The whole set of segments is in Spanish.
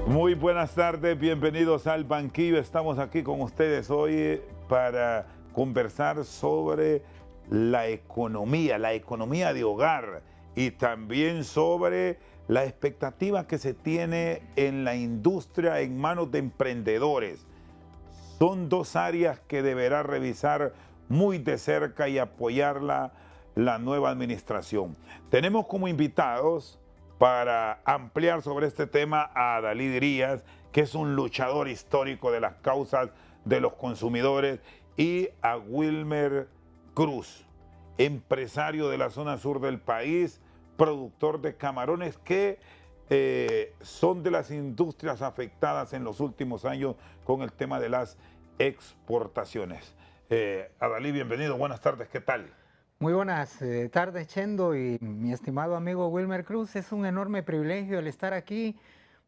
Muy buenas tardes, bienvenidos al Banquillo. Estamos aquí con ustedes hoy para conversar sobre la economía de hogar y también sobre la expectativa que se tiene en la industria en manos de emprendedores. Son dos áreas que deberá revisar muy de cerca y apoyarla la nueva administración. Tenemos como invitados para ampliar sobre este tema a Adalí Díaz, que es un luchador histórico de las causas de los consumidores, y a Wilmer Cruz, empresario de la zona sur del país, productor de camarones que son de las industrias afectadas en los últimos años con el tema de las exportaciones. Adalí, bienvenido, buenas tardes, ¿qué tal? Muy buenas tardes, Chendo, y mi estimado amigo Wilmer Cruz. Es un enorme privilegio el estar aquí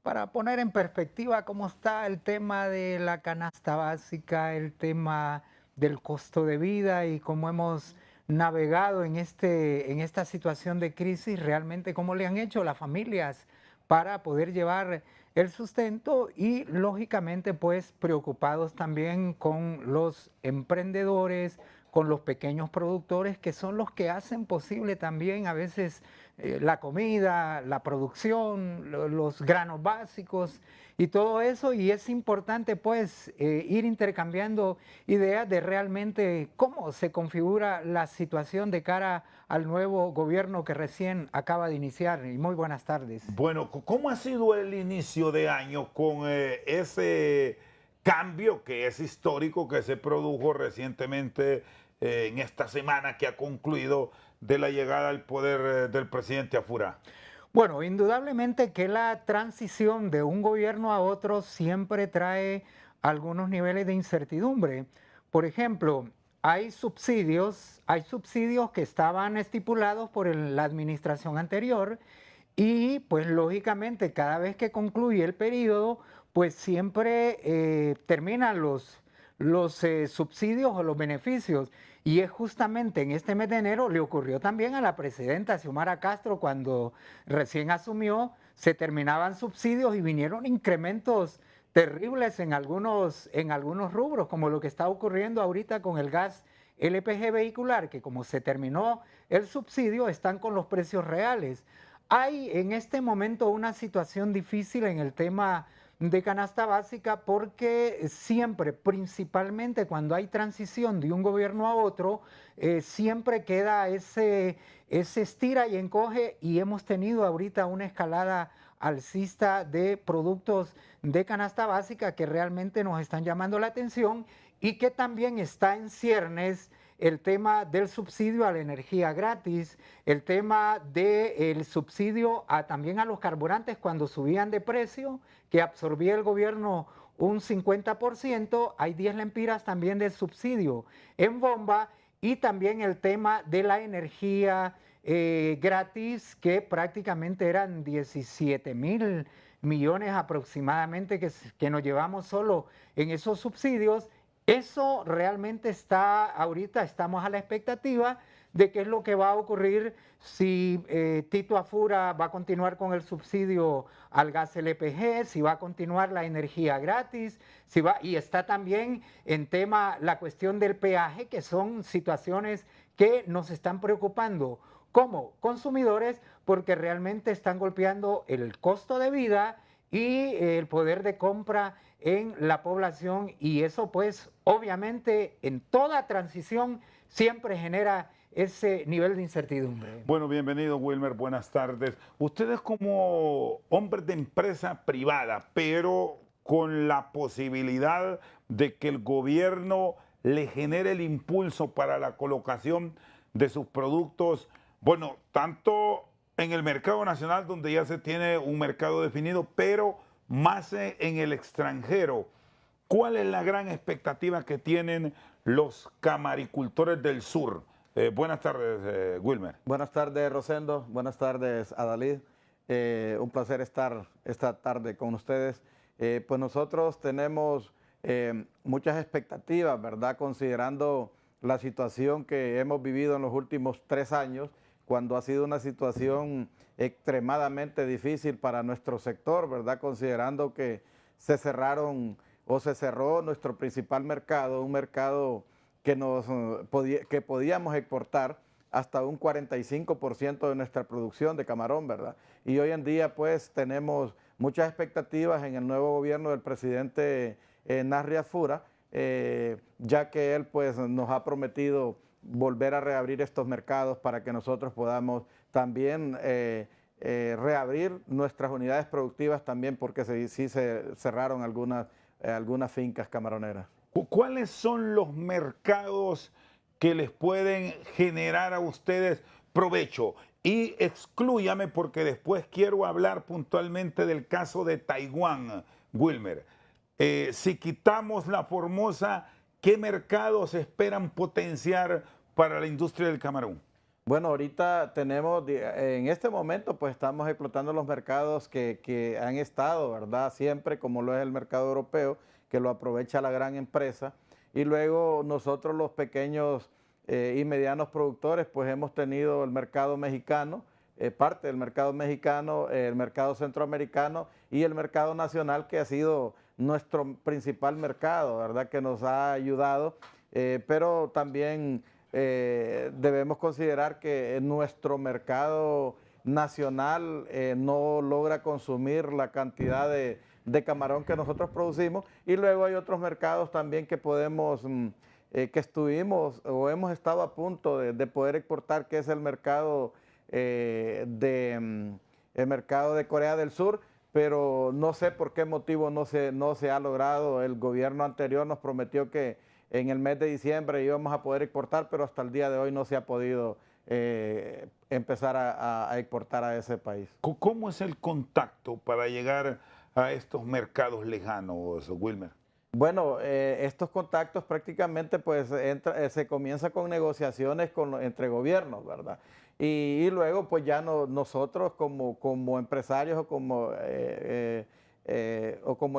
para poner en perspectiva cómo está el tema de la canasta básica, el tema del costo de vida y cómo hemos navegado en esta situación de crisis, realmente cómo le han hecho las familias para poder llevar el sustento y lógicamente pues preocupados también con los emprendedores, con los pequeños productores que son los que hacen posible también a veces la comida, la producción, los granos básicos y todo eso. Y es importante pues ir intercambiando ideas de realmente cómo se configura la situación de cara al nuevo gobierno que recién acaba de iniciar. Y muy buenas tardes. Bueno, ¿cómo ha sido el inicio de año con ese cambio que es histórico que se produjo recientemente en esta semana que ha concluido de la llegada al poder del presidente Afura? Bueno, indudablemente que la transición de un gobierno a otro siempre trae algunos niveles de incertidumbre. Por ejemplo, hay subsidios que estaban estipulados por la administración anterior y pues lógicamente cada vez que concluye el periodo, pues siempre terminan los subsidios o los beneficios. Y es justamente en este mes de enero le ocurrió también a la presidenta Xiomara Castro cuando recién asumió, se terminaban subsidios y vinieron incrementos terribles en algunos rubros, como lo que está ocurriendo ahorita con el gas LPG vehicular, que como se terminó el subsidio, están con los precios reales. Hay en este momento una situación difícil en el tema de canasta básica porque siempre, principalmente cuando hay transición de un gobierno a otro, siempre queda ese estira y encoge y hemos tenido ahorita una escalada alcista de productos de canasta básica que realmente nos están llamando la atención y que también está en ciernes el tema del subsidio a la energía gratis, el tema del subsidio también a los carburantes cuando subían de precio, que absorbía el gobierno un 50%, hay 10 lempiras también de subsidio en bomba y también el tema de la energía gratis, que prácticamente eran 17.000 millones aproximadamente que nos llevamos solo en esos subsidios. Eso realmente está, ahorita estamos a la expectativa de qué es lo que va a ocurrir si Tito Afura va a continuar con el subsidio al gas LPG, si va a continuar la energía gratis, si va, y está también en tema la cuestión del peaje, que son situaciones que nos están preocupando como consumidores porque realmente están golpeando el costo de vida y el poder de compra en la población, y eso pues obviamente en toda transición siempre genera ese nivel de incertidumbre. Bueno, bienvenido Wilmer, buenas tardes. Ustedes como hombres de empresa privada, pero con la posibilidad de que el gobierno le genere el impulso para la colocación de sus productos, bueno, tanto en el mercado nacional donde ya se tiene un mercado definido, pero más en el extranjero. ¿Cuál es la gran expectativa que tienen los camaricultores del sur? Buenas tardes, Wilmer. Buenas tardes, Rosendo. Buenas tardes, Adalid. Un placer estar esta tarde con ustedes. Pues nosotros tenemos muchas expectativas, ¿verdad? Considerando la situación que hemos vivido en los últimos 3 años cuando ha sido una situación extremadamente difícil para nuestro sector, ¿verdad? Considerando que se cerraron o se cerró nuestro principal mercado, un mercado que, que podíamos exportar hasta un 45% de nuestra producción de camarón, ¿verdad? Y hoy en día pues tenemos muchas expectativas en el nuevo gobierno del presidente Narria Fura, ya que él pues nos ha prometido volver a reabrir estos mercados para que nosotros podamos también reabrir nuestras unidades productivas también, porque sí se cerraron algunas fincas camaroneras. ¿Cuáles son los mercados que les pueden generar a ustedes provecho? Y exclúyame porque después quiero hablar puntualmente del caso de Taiwán, Wilmer. Si quitamos la Formosa, ¿qué mercados esperan potenciar para la industria del camarón? Bueno, ahorita tenemos, en este momento pues estamos explotando los mercados que han estado, ¿verdad? Siempre, como lo es el mercado europeo, que lo aprovecha la gran empresa. Y luego nosotros los pequeños y medianos productores pues hemos tenido el mercado mexicano, parte del mercado mexicano, el mercado centroamericano y el mercado nacional, que ha sido nuestro principal mercado, ¿verdad? Que nos ha ayudado, pero también debemos considerar que nuestro mercado nacional no logra consumir la cantidad de camarón que nosotros producimos, y luego hay otros mercados también que podemos, que estuvimos o hemos estado a punto de poder exportar, que es el mercado el mercado de Corea del Sur, pero no sé por qué motivo no se ha logrado. El gobierno anterior nos prometió que en el mes de diciembre íbamos a poder exportar, pero hasta el día de hoy no se ha podido empezar a exportar a ese país. ¿Cómo es el contacto para llegar a estos mercados lejanos, Wilmer? Bueno, estos contactos prácticamente pues se comienza con negociaciones entre gobiernos, ¿verdad? Y luego pues ya nosotros como empresarios o como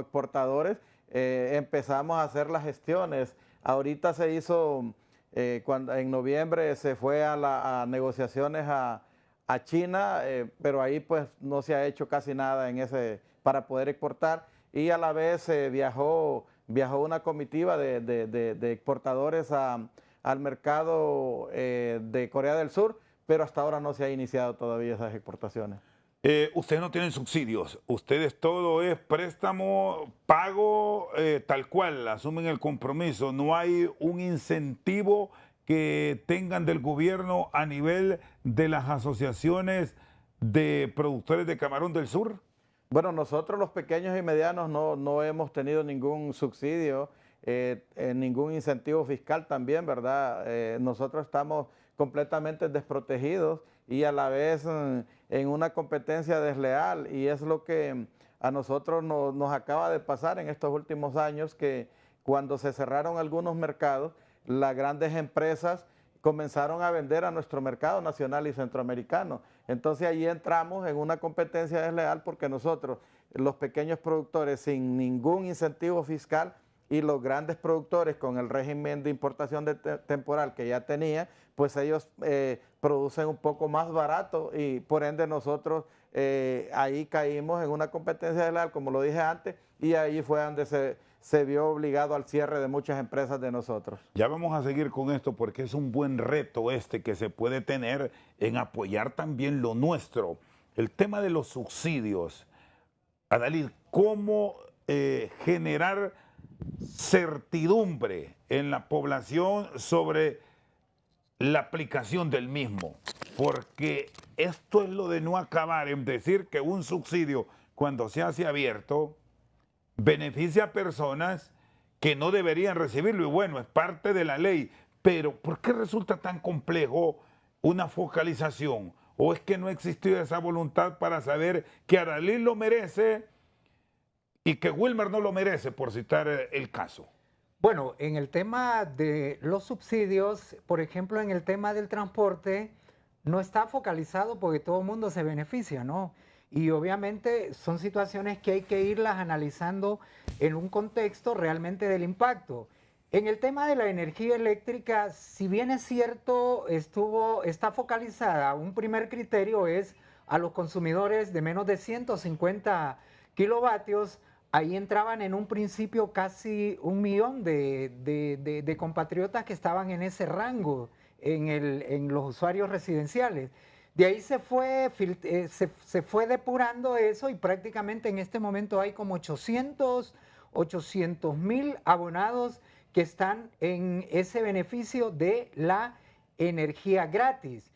exportadores empezamos a hacer las gestiones. Ahorita se hizo, cuando en noviembre se fue a negociaciones a China, pero ahí pues no se ha hecho casi nada para poder exportar, y a la vez viajó una comitiva de exportadores al mercado de Corea del Sur, pero hasta ahora no se ha iniciado todavía esas exportaciones. Ustedes no tienen subsidios, ustedes todo es préstamo, pago, tal cual, asumen el compromiso, no hay un incentivo que tengan del gobierno a nivel de las asociaciones de productores de camarón del sur. Bueno, nosotros los pequeños y medianos no hemos tenido ningún subsidio, ningún incentivo fiscal también, ¿verdad? Nosotros estamos completamente desprotegidos y a la vez en una competencia desleal, y es lo que a nosotros nos acaba de pasar en estos últimos años, que cuando se cerraron algunos mercados, las grandes empresas comenzaron a vender a nuestro mercado nacional y centroamericano. Entonces ahí entramos en una competencia desleal, porque nosotros, los pequeños productores sin ningún incentivo fiscal, y los grandes productores con el régimen de importación temporal que ya tenía, pues ellos producen un poco más barato, y por ende nosotros ahí caímos en una competencia desleal, como lo dije antes, y ahí fue donde se vio obligado al cierre de muchas empresas de nosotros. Ya vamos a seguir con esto porque es un buen reto que se puede tener en apoyar también lo nuestro. El tema de los subsidios. Adalid, ¿cómo generar certidumbre en la población sobre la aplicación del mismo? Porque esto es lo de no acabar en decir que un subsidio, cuando se hace abierto, beneficia a personas que no deberían recibirlo, y bueno, es parte de la ley, pero ¿por qué resulta tan complejo una focalización? ¿O es que no existió esa voluntad para saber que Adalid lo merece y que Wilmer no lo merece, por citar el caso? Bueno, en el tema de los subsidios, por ejemplo, en el tema del transporte, no está focalizado porque todo el mundo se beneficia, ¿no? Y obviamente son situaciones que hay que irlas analizando en un contexto realmente del impacto. En el tema de la energía eléctrica, si bien es cierto, está focalizada, un primer criterio es a los consumidores de menos de 150 kilovatios. Ahí entraban en un principio casi 1 millón de compatriotas que estaban en ese rango, en los usuarios residenciales. De ahí se fue depurando eso y prácticamente en este momento hay como 800.000 abonados que están en ese beneficio de la energía gratis.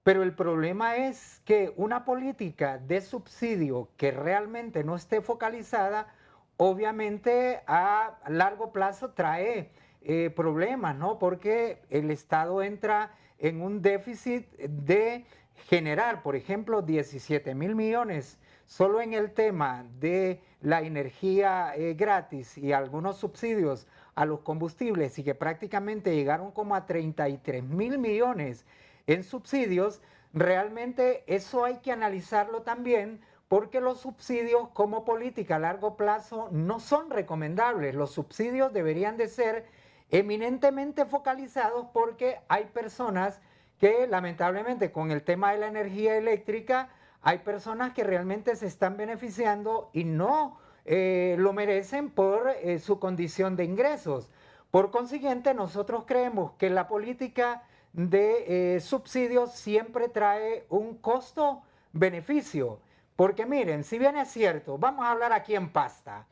Pero el problema es que una política de subsidio que realmente no esté focalizada, obviamente a largo plazo trae problemas, ¿no? Porque el Estado entra en un déficit de generar, por ejemplo, 17.000 millones solo en el tema de la energía gratis y algunos subsidios a los combustibles, y que prácticamente llegaron como a 33.000 millones en subsidios. Realmente eso hay que analizarlo también, porque los subsidios como política a largo plazo no son recomendables. Los subsidios deberían de ser eminentemente focalizados, porque hay personas que lamentablemente con el tema de la energía eléctrica, hay personas que realmente se están beneficiando y no lo merecen por su condición de ingresos. Por consiguiente, nosotros creemos que la política de subsidios siempre trae un costo-beneficio. Porque miren, si bien es cierto, vamos a hablar aquí en pasta,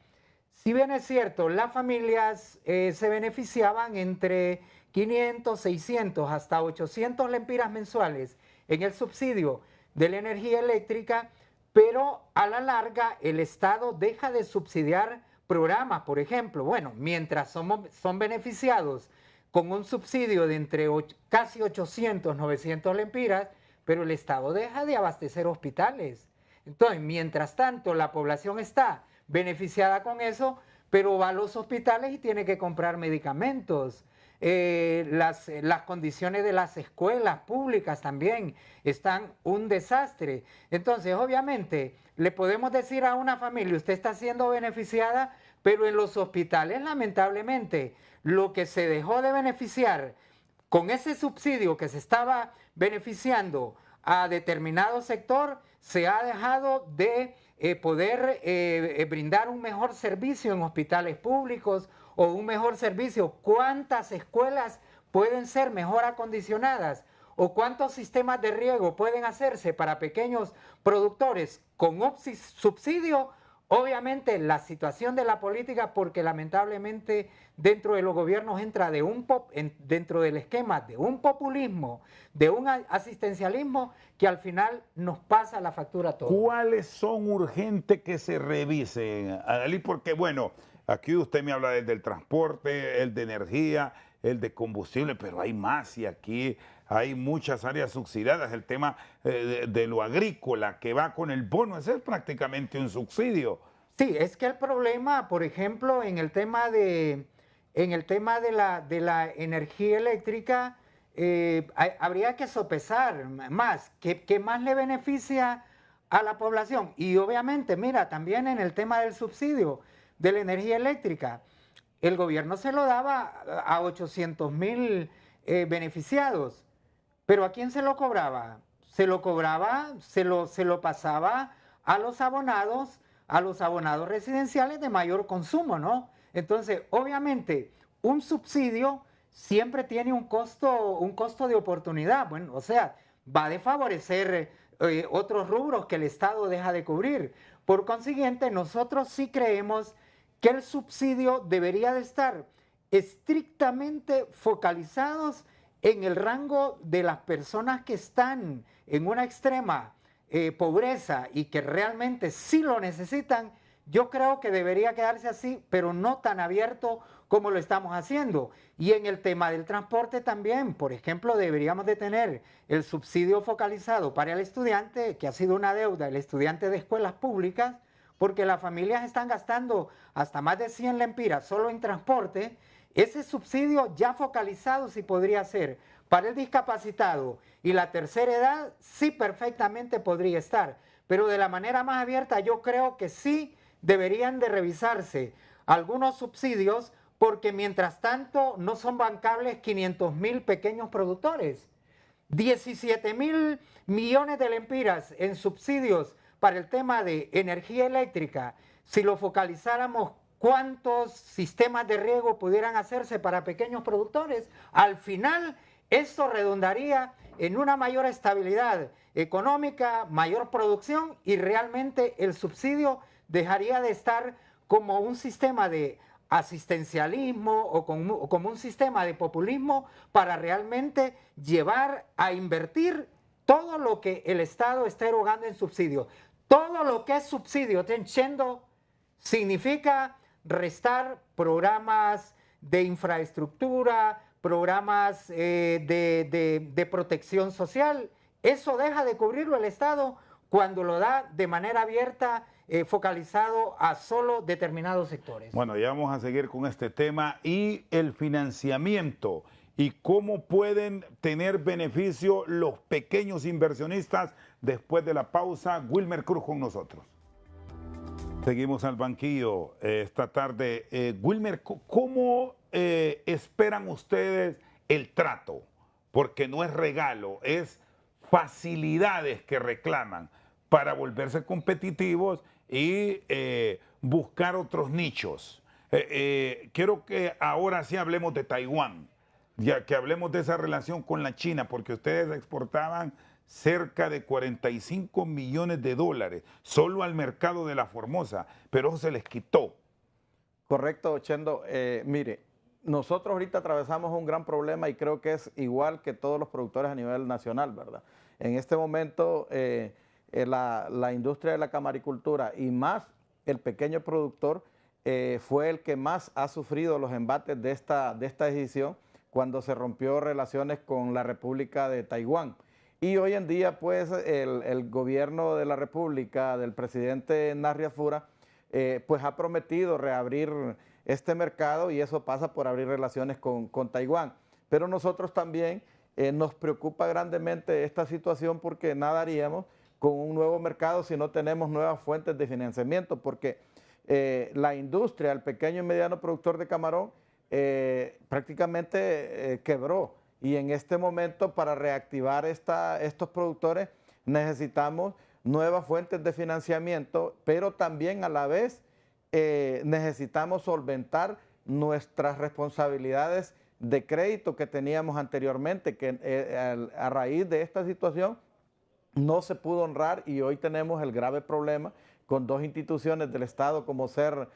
si bien es cierto, las familias se beneficiaban entre 500, 600, hasta 800 lempiras mensuales en el subsidio de la energía eléctrica, pero a la larga el Estado deja de subsidiar programas, por ejemplo. Bueno, mientras son beneficiados con un subsidio de entre casi 800, 900 lempiras, pero el Estado deja de abastecer hospitales. Entonces, mientras tanto, la población está beneficiada con eso, pero va a los hospitales y tiene que comprar medicamentos. Las condiciones de las escuelas públicas también están un desastre. Entonces, obviamente, le podemos decir a una familia, usted está siendo beneficiada, pero en los hospitales, lamentablemente, lo que se dejó de beneficiar con ese subsidio que se estaba beneficiando a determinado sector, se ha dejado de poder brindar un mejor servicio en hospitales públicos o un mejor servicio. ¿Cuántas escuelas pueden ser mejor acondicionadas? ¿O cuántos sistemas de riego pueden hacerse para pequeños productores con subsidio? Obviamente la situación de la política, porque lamentablemente dentro de los gobiernos entra dentro del esquema de un populismo, de un asistencialismo que al final nos pasa la factura a todos. ¿Cuáles son urgentes que se revisen, Adalí? Porque bueno, aquí usted me habla del transporte, el de energía, el de combustible, pero hay más y aquí hay muchas áreas subsidiadas. El tema de lo agrícola que va con el bono, ese es prácticamente un subsidio. Sí, es que el problema, por ejemplo, en el tema de la energía eléctrica, habría que sopesar más, ¿qué más le beneficia a la población? Y obviamente, mira, también en el tema del subsidio de la energía eléctrica, el gobierno se lo daba a 800.000 beneficiados, pero ¿a quién se lo cobraba? Se lo pasaba a los abonados residenciales de mayor consumo, ¿no? Entonces, obviamente, un subsidio siempre tiene un costo de oportunidad. Bueno, o sea, va a desfavorecer otros rubros que el Estado deja de cubrir. Por consiguiente, nosotros sí creemos que el subsidio debería de estar estrictamente focalizados en el rango de las personas que están en una extrema pobreza y que realmente sí lo necesitan. Yo creo que debería quedarse así, pero no tan abierto como lo estamos haciendo. Y en el tema del transporte también, por ejemplo, deberíamos de tener el subsidio focalizado para el estudiante, que ha sido una deuda, el estudiante de escuelas públicas, porque las familias están gastando hasta más de 100 lempiras solo en transporte. Ese subsidio ya focalizado sí podría ser para el discapacitado y la tercera edad, sí perfectamente podría estar. Pero de la manera más abierta yo creo que sí deberían de revisarse algunos subsidios porque mientras tanto no son bancables 500.000 pequeños productores. 17.000 millones de lempiras en subsidios para el tema de energía eléctrica. Si lo focalizáramos, ¿cuántos sistemas de riego pudieran hacerse para pequeños productores? Al final, esto redundaría en una mayor estabilidad económica, mayor producción, y realmente el subsidio dejaría de estar como un sistema de asistencialismo o como un sistema de populismo para realmente llevar a invertir todo lo que el Estado está erogando en subsidio. Todo lo que es subsidio, Chendo, significa restar programas de infraestructura, programas de protección social. Eso deja de cubrirlo el Estado cuando lo da de manera abierta, focalizado a solo determinados sectores. Bueno, ya vamos a seguir con este tema y el financiamiento y cómo pueden tener beneficio los pequeños inversionistas después de la pausa. Wilmer Cruz con nosotros. Seguimos al banquillo esta tarde. Wilmer, ¿cómo esperan ustedes el trato? Porque no es regalo, es facilidades que reclaman para volverse competitivos y buscar otros nichos. Quiero que ahora sí hablemos de Taiwán, ya que hablemos de esa relación con la China, porque ustedes exportaban cerca de 45 millones de dólares solo al mercado de la Formosa, pero eso se les quitó. Correcto, Chendo. Mire, nosotros ahorita atravesamos un gran problema y creo que es igual que todos los productores a nivel nacional, ¿verdad? En este momento, la industria de la camaricultura y más el pequeño productor fue el que más ha sufrido los embates de esta decisión cuando se rompió relaciones con la República de Taiwán. Y hoy en día, pues, el gobierno de la República, del presidente Narriafura, pues ha prometido reabrir este mercado y eso pasa por abrir relaciones con Taiwán. Pero nosotros también nos preocupa grandemente esta situación porque nada haríamos con un nuevo mercado si no tenemos nuevas fuentes de financiamiento, porque la industria, el pequeño y mediano productor de camarón, prácticamente quebró. Y en este momento, para reactivar estos productores, necesitamos nuevas fuentes de financiamiento, pero también a la vez necesitamos solventar nuestras responsabilidades de crédito que teníamos anteriormente, que a raíz de esta situación no se pudo honrar y hoy tenemos el grave problema con dos instituciones del Estado como ser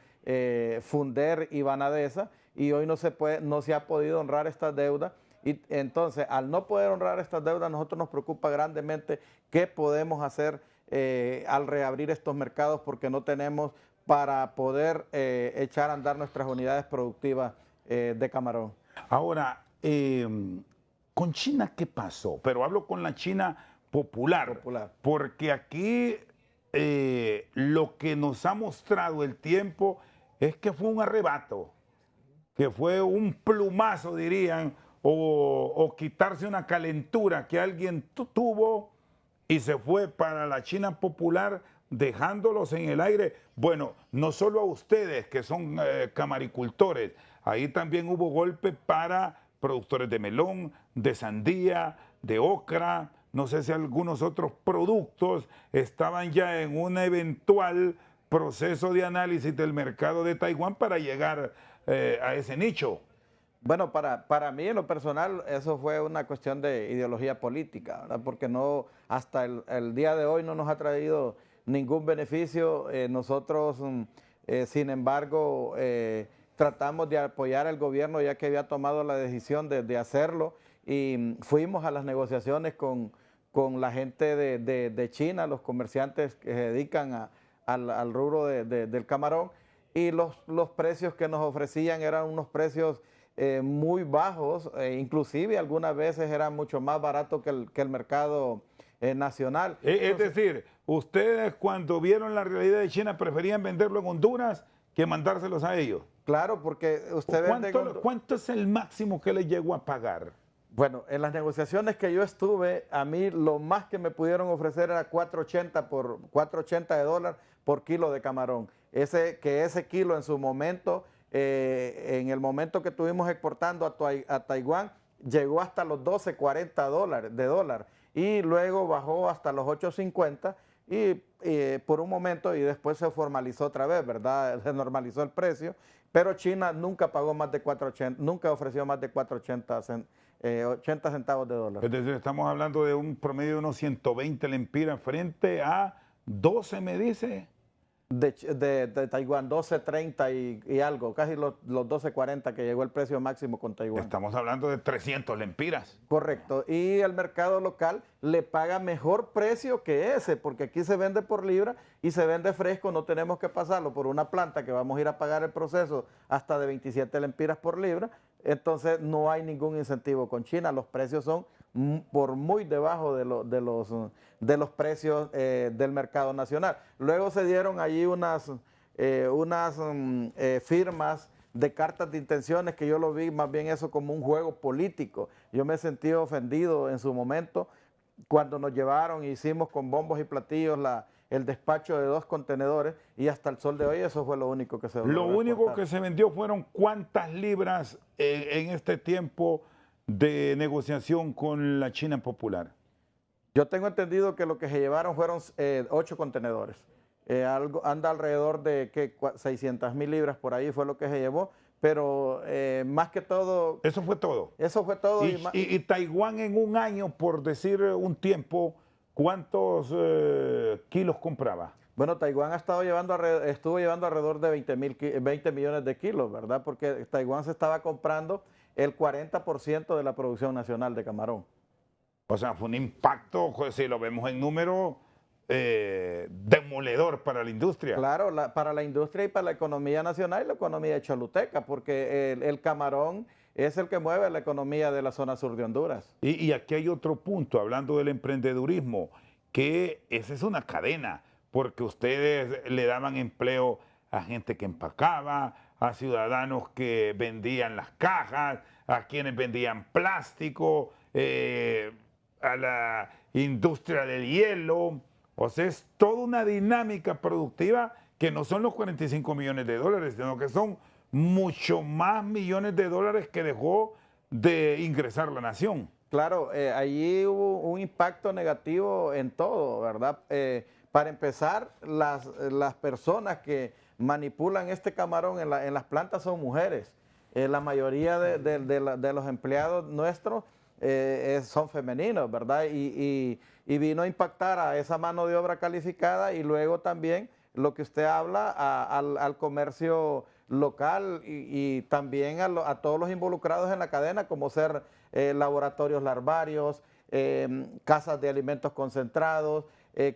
Funder y Banadesa, y hoy no se ha podido honrar estas deudas. Y entonces, al no poder honrar estas deudas, a nosotros nos preocupa grandemente qué podemos hacer al reabrir estos mercados, porque no tenemos para poder echar a andar nuestras unidades productivas de camarón. Ahora, con China, ¿qué pasó? Pero hablo con la China popular. Porque aquí lo que nos ha mostrado el tiempo es que fue un arrebato, que fue un plumazo, dirían, o quitarse una calentura que alguien tuvo y se fue para la China popular dejándolos en el aire. Bueno, no solo a ustedes que son camaricultores, ahí también hubo golpe para productores de melón, de sandía, de ocra, no sé si algunos otros productos estaban ya en un eventual proceso de análisis del mercado de Taiwán para llegar a ese nicho. Bueno, para mí en lo personal eso fue una cuestión de ideología política, ¿verdad? Porque no, hasta el día de hoy no nos ha traído ningún beneficio. Nosotros, sin embargo, tratamos de apoyar al gobierno ya que había tomado la decisión de hacerlo y fuimos a las negociaciones con la gente de China, los comerciantes que se dedican al rubro del camarón, y los precios que nos ofrecían eran unos precios muy bajos, inclusive algunas veces eran mucho más baratos que el mercado nacional. Es decir, ustedes cuando vieron la realidad de China preferían venderlo en Honduras que mandárselos a ellos. Claro, porque ustedes... ¿Cuánto es el máximo que les llegó a pagar? Bueno, en las negociaciones que yo estuve, a mí lo más que me pudieron ofrecer era 4.80 de dólar por kilo de camarón. Ese kilo en su momento en el momento que estuvimos exportando a Taiwán, llegó hasta los 12.40 de dólar y luego bajó hasta los 8.50 y por un momento y después se formalizó otra vez, ¿verdad? Se normalizó el precio, pero China nunca pagó más de 4.80, nunca ofreció más de 80 centavos de dólar. Es decir, estamos hablando de un promedio de unos 120 lempiras frente a 12, me dice. De Taiwán, 12.30 y algo, casi los 12.40 que llegó el precio máximo con Taiwán. Estamos hablando de 300 lempiras. Correcto, y el mercado local le paga mejor precio que ese, porque aquí se vende por libra y se vende fresco, no tenemos que pasarlo por una planta que vamos a ir a pagar el proceso hasta de 27 lempiras por libra, entonces no hay ningún incentivo con China, los precios son por muy debajo de los precios del mercado nacional. Luego se dieron allí unas firmas de cartas de intenciones que yo lo vi más bien eso como un juego político. Yo me sentí ofendido en su momento cuando nos llevaron e hicimos con bombos y platillos el despacho de 2 contenedores y hasta el sol de hoy eso fue lo único que se vendió. Lo único que se vendió fueron ¿cuántas libras en este tiempo de negociación con la China Popular? Yo tengo entendido que lo que se llevaron fueron 8 contenedores. Anda alrededor de 600.000 libras por ahí fue lo que se llevó, pero más que todo... ¿Eso fue todo? Eso fue todo. Y Taiwán en un año, por decir un tiempo, ¿cuántos kilos compraba? Bueno, Taiwán estuvo llevando alrededor de 20 millones de kilos, ¿verdad? Porque Taiwán se estaba comprando el 40% de la producción nacional de camarón. O sea, fue un impacto, si lo vemos en número, demoledor para la industria. Claro, para la industria y para la economía nacional y la economía choluteca, porque el camarón es el que mueve la economía de la zona sur de Honduras. Y aquí hay otro punto, hablando del emprendedurismo, que esa es una cadena, porque ustedes le daban empleo a gente que empacaba, a ciudadanos que vendían las cajas, a quienes vendían plástico, a la industria del hielo. O sea, es toda una dinámica productiva que no son los 45 millones de dólares, sino que son mucho más millones de dólares que dejó de ingresar la nación. Claro, allí hubo un impacto negativo en todo, ¿verdad? Para empezar, las personas que manipulan este camarón en las plantas son mujeres. La mayoría de los empleados nuestros son femeninos, ¿verdad? Y vino a impactar a esa mano de obra calificada y luego también lo que usted habla al comercio local y también a todos los involucrados en la cadena, como ser laboratorios larvarios, casas de alimentos concentrados,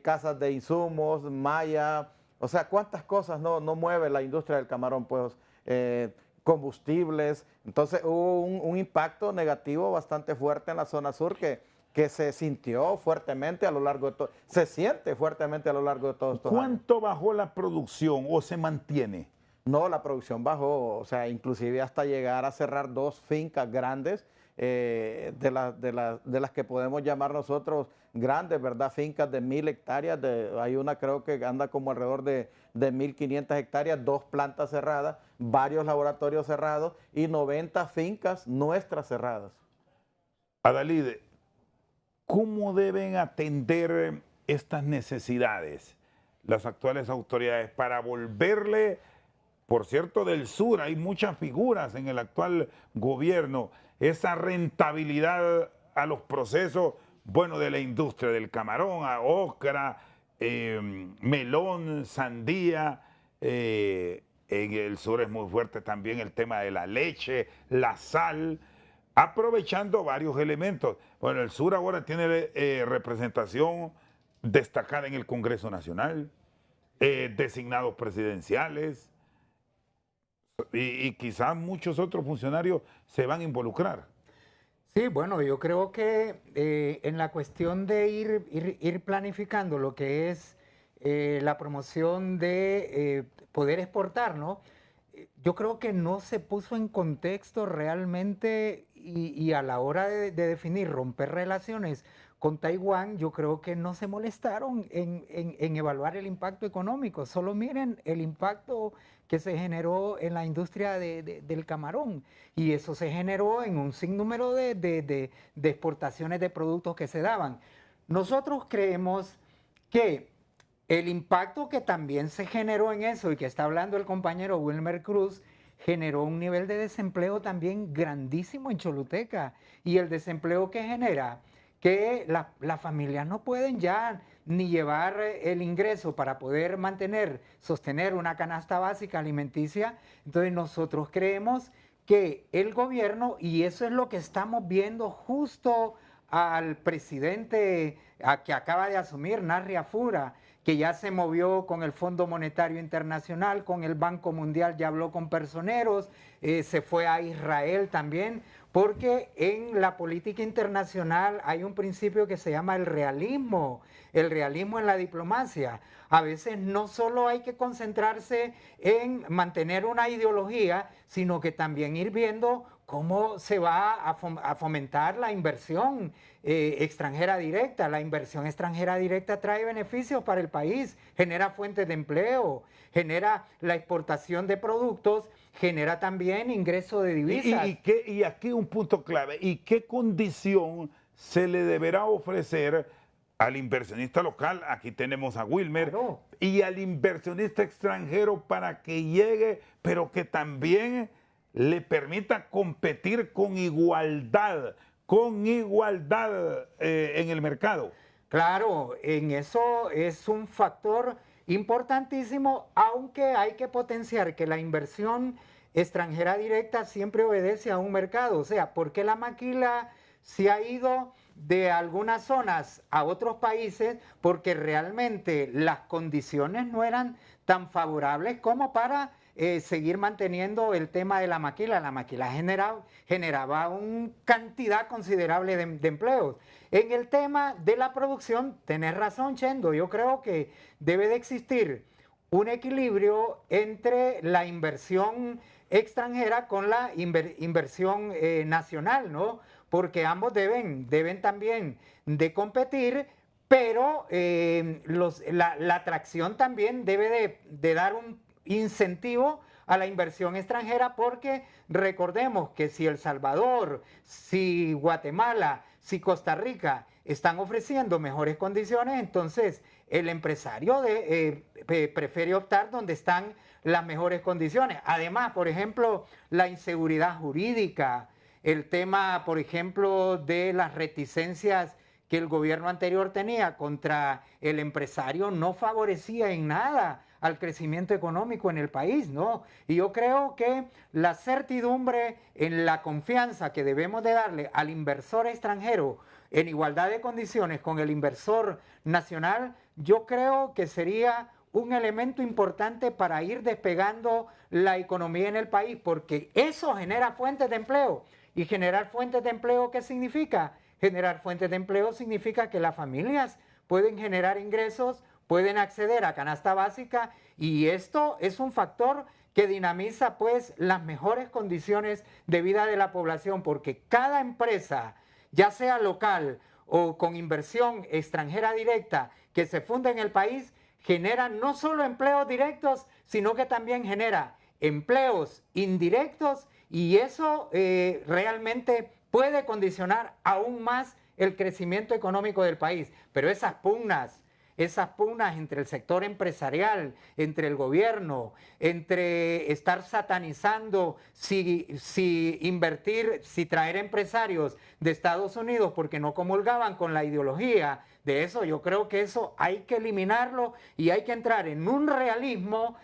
casas de insumos, malla, o sea, cuántas cosas no mueve la industria del camarón, pues, combustibles. Entonces hubo un impacto negativo bastante fuerte en la zona sur que se sintió fuertemente a lo largo de todo, se siente fuertemente a lo largo de todos estos años. ¿Cuánto bajó la producción o se mantiene? No, la producción bajó, o sea, inclusive hasta llegar a cerrar 2 fincas grandes, de las que podemos llamar nosotros grandes, ¿verdad? Fincas de 1.000 hectáreas, hay una creo que anda como alrededor de 1.500 hectáreas, 2 plantas cerradas, varios laboratorios cerrados y 90 fincas nuestras cerradas. Adalid, ¿cómo deben atender estas necesidades las actuales autoridades para volverle, por cierto, del sur, hay muchas figuras en el actual gobierno, esa rentabilidad a los procesos, bueno, de la industria del camarón, a ocra, melón, sandía, en el sur es muy fuerte también el tema de la leche, la sal, aprovechando varios elementos. Bueno, el sur ahora tiene representación destacada en el Congreso Nacional, designados presidenciales, y quizás muchos otros funcionarios se van a involucrar. Sí, bueno, yo creo que en la cuestión de ir planificando lo que es la promoción de poder exportar, ¿no? Yo creo que no se puso en contexto realmente y a la hora de definir, romper relaciones con Taiwán, yo creo que no se molestaron en evaluar el impacto económico. Solo miren el impacto que se generó en la industria del camarón. Y eso se generó en un sinnúmero de exportaciones de productos que se daban. Nosotros creemos que el impacto que también se generó en eso, y que está hablando el compañero Wilmer Cruz, generó un nivel de desempleo también grandísimo en Choluteca. Y el desempleo que genera que las familias no pueden ya ni llevar el ingreso para poder sostener una canasta básica alimenticia. Entonces nosotros creemos que el gobierno, y eso es lo que estamos viendo justo al presidente que acaba de asumir, Narri Afura, que ya se movió con el Fondo Monetario Internacional, con el Banco Mundial, ya habló con personeros, se fue a Israel también, porque en la política internacional hay un principio que se llama el realismo en la diplomacia. A veces no solo hay que concentrarse en mantener una ideología, sino que también ir viendo cómo se va a fomentar la inversión extranjera directa. La inversión extranjera directa trae beneficios para el país, genera fuentes de empleo, genera la exportación de productos, genera también ingreso de divisas. Y aquí un punto clave, ¿y qué condición se le deberá ofrecer al inversionista local? Aquí tenemos a Wilmer, Claro. Y al inversionista extranjero para que llegue, pero que también le permita competir con igualdad en el mercado. Claro, en eso es un factor importantísimo, aunque hay que potenciar que la inversión extranjera directa siempre obedece a un mercado. O sea, ¿por qué la maquila se ha ido de algunas zonas a otros países? Porque realmente las condiciones no eran tan favorables como para seguir manteniendo el tema de la maquila. La maquila generaba una cantidad considerable de empleos. En el tema de la producción, tenés razón, Chendo, yo creo que debe de existir un equilibrio entre la inversión extranjera con la inversión nacional, ¿no? Porque ambos deben también de competir, pero la atracción también debe de dar un incentivo a la inversión extranjera, porque recordemos que si El Salvador, si Guatemala, si Costa Rica están ofreciendo mejores condiciones, entonces el empresario prefiere optar donde están las mejores condiciones. Además, por ejemplo, la inseguridad jurídica, el tema, por ejemplo, de las reticencias que el gobierno anterior tenía contra el empresario no favorecía en nada al crecimiento económico en el país, ¿no? Y yo creo que la certidumbre en la confianza que debemos de darle al inversor extranjero en igualdad de condiciones con el inversor nacional, yo creo que sería un elemento importante para ir despegando la economía en el país, porque eso genera fuentes de empleo. Y generar fuentes de empleo, ¿qué significa? Generar fuentes de empleo significa que las familias pueden generar ingresos, pueden acceder a canasta básica, y esto es un factor que dinamiza pues las mejores condiciones de vida de la población, porque cada empresa, ya sea local o con inversión extranjera directa que se funda en el país, genera no solo empleos directos, sino que también genera empleos indirectos, y eso realmente puede condicionar aún más el crecimiento económico del país. Pero esas pugnas entre el sector empresarial, entre el gobierno, entre estar satanizando si invertir, si traer empresarios de Estados Unidos porque no comulgaban con la ideología de eso, yo creo que eso hay que eliminarlo y hay que entrar en un realismo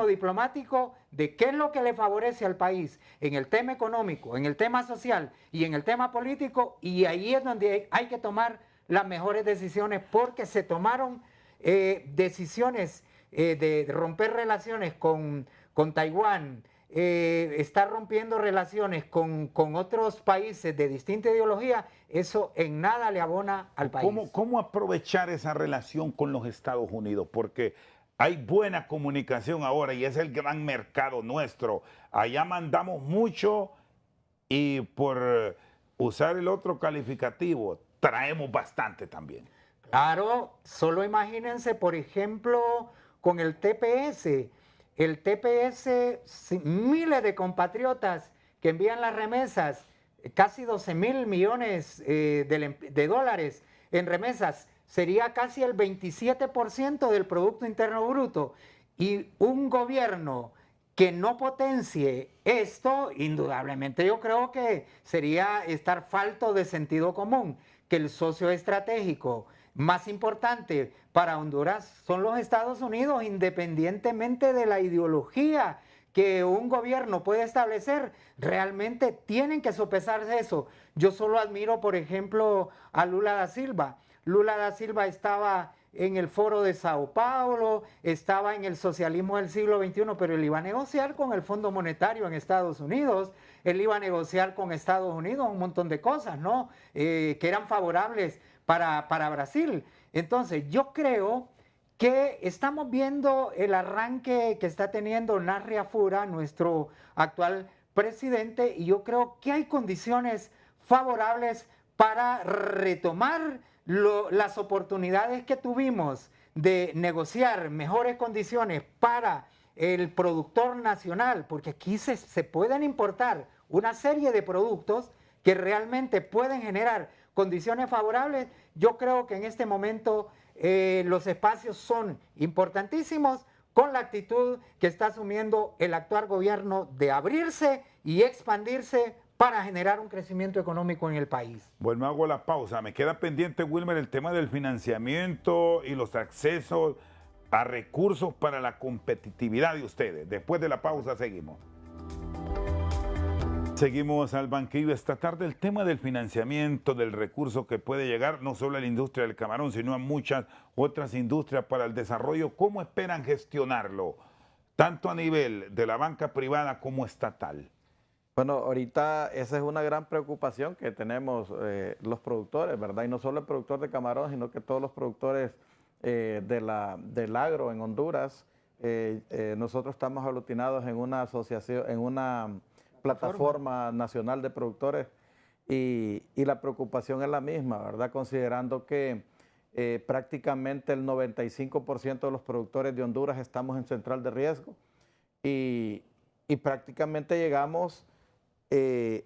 diplomático de qué es lo que le favorece al país en el tema económico, en el tema social y en el tema político, y ahí es donde hay que tomar las mejores decisiones, porque se tomaron decisiones de romper relaciones con Taiwán, estar rompiendo relaciones con otros países de distinta ideología. Eso en nada le abona al país. ¿Cómo aprovechar esa relación con los Estados Unidos? Porque hay buena comunicación ahora y es el gran mercado nuestro. Allá mandamos mucho y por usar el otro calificativo, traemos bastante también. Claro, solo imagínense, por ejemplo, con el TPS. El TPS, miles de compatriotas que envían las remesas, casi 12.000 millones de dólares en remesas, sería casi el 27% del Producto Interno Bruto. Y un gobierno que no potencie esto, indudablemente yo creo que sería estar falto de sentido común, que el socio estratégico más importante para Honduras son los Estados Unidos, independientemente de la ideología que un gobierno puede establecer, realmente tienen que sopesarse eso. Yo solo admiro, por ejemplo, a Lula da Silva. Lula da Silva estaba en el foro de Sao Paulo, estaba en el socialismo del siglo XXI, pero él iba a negociar con el Fondo Monetario en Estados Unidos, él iba a negociar con Estados Unidos un montón de cosas, ¿no? Que eran favorables para Brasil. Entonces, yo creo que estamos viendo el arranque que está teniendo Narria Fura, nuestro actual presidente, y yo creo que hay condiciones favorables para retomar las oportunidades que tuvimos de negociar mejores condiciones para el productor nacional, porque aquí se pueden importar una serie de productos que realmente pueden generar condiciones favorables. Yo creo que en este momento los espacios son importantísimos con la actitud que está asumiendo el actual gobierno de abrirse y expandirse para generar un crecimiento económico en el país. Bueno, hago la pausa. Me queda pendiente, Wilmer, el tema del financiamiento y los accesos a recursos para la competitividad de ustedes. Después de la pausa seguimos. Seguimos al banquillo esta tarde. El tema del financiamiento, del recurso que puede llegar no solo a la industria del camarón, sino a muchas otras industrias para el desarrollo. ¿Cómo esperan gestionarlo, tanto a nivel de la banca privada como estatal? Bueno, ahorita esa es una gran preocupación que tenemos los productores, ¿verdad? Y no solo el productor de camarón, sino que todos los productores del agro en Honduras. Nosotros estamos aglutinados en una asociación, en una plataforma nacional de productores y la preocupación es la misma, ¿verdad? Considerando que prácticamente el 95% de los productores de Honduras estamos en central de riesgo y prácticamente llegamos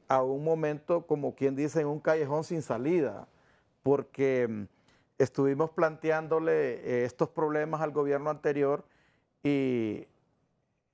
a un momento, como quien dice, en un callejón sin salida, porque estuvimos planteándole estos problemas al gobierno anterior y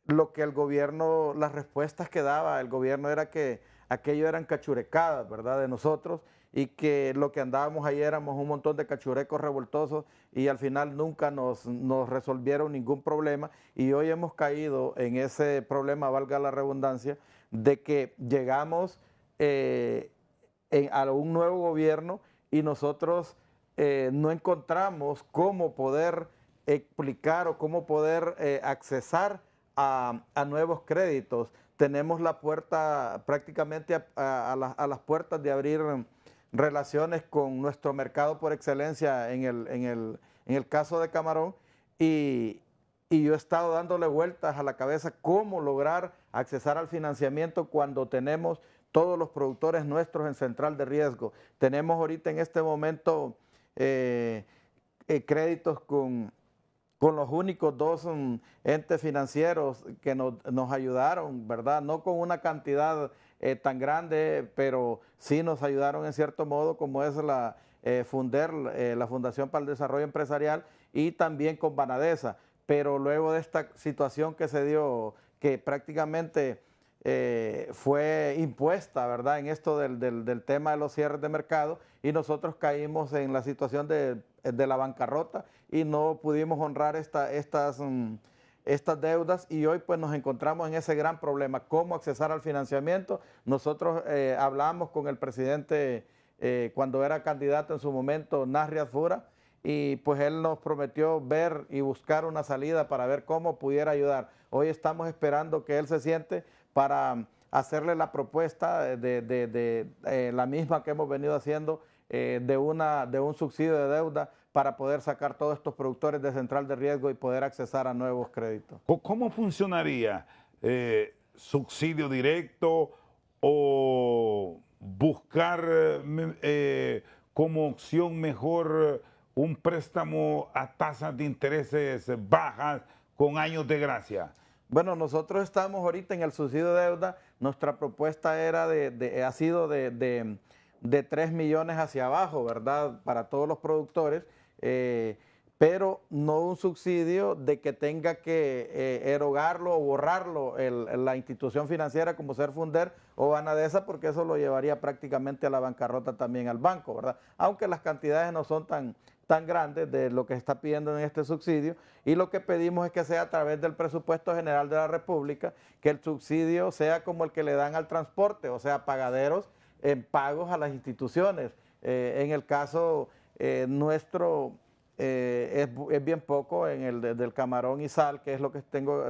lo que el gobierno, las respuestas que daba el gobierno era que aquello eran cachurecadas, ¿verdad?, de nosotros y que lo que andábamos ahí éramos un montón de cachurecos revoltosos y al final nunca nos resolvieron ningún problema y hoy hemos caído en ese problema, valga la redundancia, de que llegamos a un nuevo gobierno y nosotros no encontramos cómo poder explicar o cómo poder accesar a nuevos créditos. Tenemos la puerta prácticamente a las puertas de abrir relaciones con nuestro mercado por excelencia en el caso de camarón y yo he estado dándole vueltas a la cabeza cómo lograr accesar al financiamiento cuando tenemos todos los productores nuestros en central de riesgo. Tenemos ahorita en este momento créditos con los únicos dos entes financieros que nos ayudaron, ¿verdad? No con una cantidad tan grande, pero sí nos ayudaron en cierto modo, como es la FUNDER, la Fundación para el Desarrollo Empresarial, y también con Banadesa. Pero luego de esta situación que se dio, que prácticamente fue impuesta, ¿verdad?, en esto del tema de los cierres de mercado, y nosotros caímos en la situación de la bancarrota y no pudimos honrar estas deudas y hoy pues nos encontramos en ese gran problema, cómo accesar al financiamiento. Nosotros hablamos con el presidente cuando era candidato en su momento, Narria Fura, y pues él nos prometió ver y buscar una salida para ver cómo pudiera ayudar. Hoy estamos esperando que él se siente para hacerle la propuesta de la misma que hemos venido haciendo de un subsidio de deuda para poder sacar todos estos productores de central de riesgo y poder accesar a nuevos créditos. ¿Cómo funcionaría? ¿Subsidio directo o buscar como opción mejor un préstamo a tasas de intereses bajas con años de gracia? Bueno, nosotros estamos ahorita en el subsidio de deuda. Nuestra propuesta era ha sido de 3 millones hacia abajo, ¿verdad? Para todos los productores, pero no un subsidio de que tenga que erogarlo o borrarlo la institución financiera como Serfunder o Banadesa, porque eso lo llevaría prácticamente a la bancarrota también al banco, ¿verdad? Aunque las cantidades no son tan grandes de lo que se está pidiendo en este subsidio, y lo que pedimos es que sea a través del presupuesto general de la República, que el subsidio sea como el que le dan al transporte, o sea, pagaderos en pagos a las instituciones. En el caso nuestro es bien poco, en el del camarón y sal, que es lo que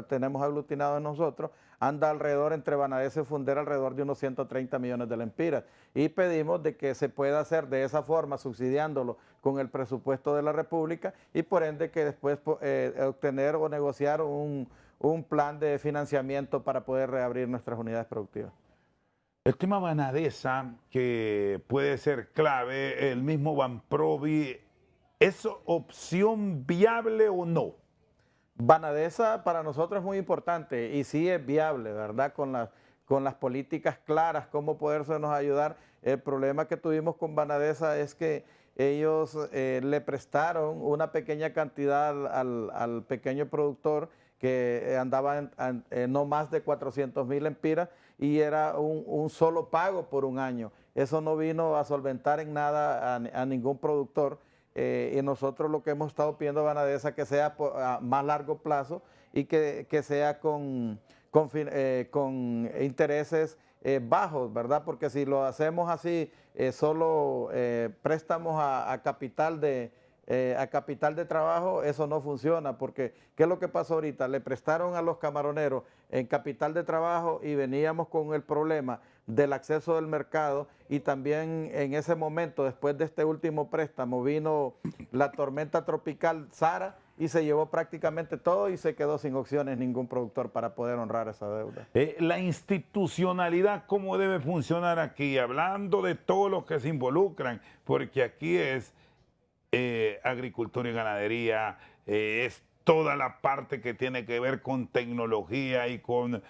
tenemos aglutinado en nosotros, anda alrededor, entre Banadesa y Funder, alrededor de unos 130 millones de lempiras. Y pedimos de que se pueda hacer de esa forma, subsidiándolo con el presupuesto de la República, y por ende que después obtener o negociar un plan de financiamiento para poder reabrir nuestras unidades productivas. El tema Banadesa, que puede ser clave, el mismo Banprovi, ¿es opción viable o no? Banadesa para nosotros es muy importante y sí es viable, ¿verdad? Con las políticas claras, cómo podérsenos ayudar. El problema que tuvimos con Banadesa es que ellos le prestaron una pequeña cantidad al pequeño productor que andaba en no más de 400,000 lempiras, y era un solo pago por un año. Eso no vino a solventar en nada a ningún productor. Y nosotros lo que hemos estado pidiendo a Banadesa que sea a más largo plazo y que sea con intereses bajos, ¿verdad? Porque si lo hacemos así, solo préstamos a capital de trabajo, eso no funciona, porque ¿qué es lo que pasó ahorita? Le prestaron a los camaroneros en capital de trabajo y veníamos con el problema del acceso del mercado, y también en ese momento, después de este último préstamo, vino la tormenta tropical Sara y se llevó prácticamente todo y se quedó sin opciones ningún productor para poder honrar esa deuda. La institucionalidad, ¿cómo debe funcionar aquí? Hablando de todos los que se involucran, porque aquí es agricultura y ganadería, es toda la parte que tiene que ver con tecnología y con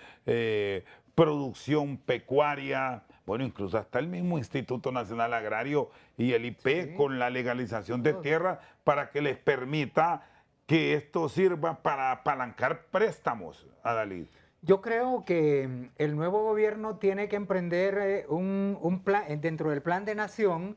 producción pecuaria, bueno, incluso hasta el mismo Instituto Nacional Agrario y el IP, sí, con la legalización de tierras para que les permita que esto sirva para apalancar préstamos, Adalid. Yo creo que el nuevo gobierno tiene que emprender un plan, dentro del plan de nación.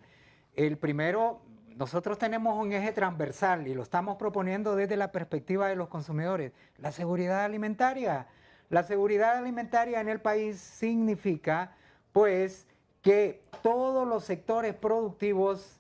El primero, nosotros tenemos un eje transversal y lo estamos proponiendo desde la perspectiva de los consumidores: la seguridad alimentaria. La seguridad alimentaria en el país significa, pues, que todos los sectores productivos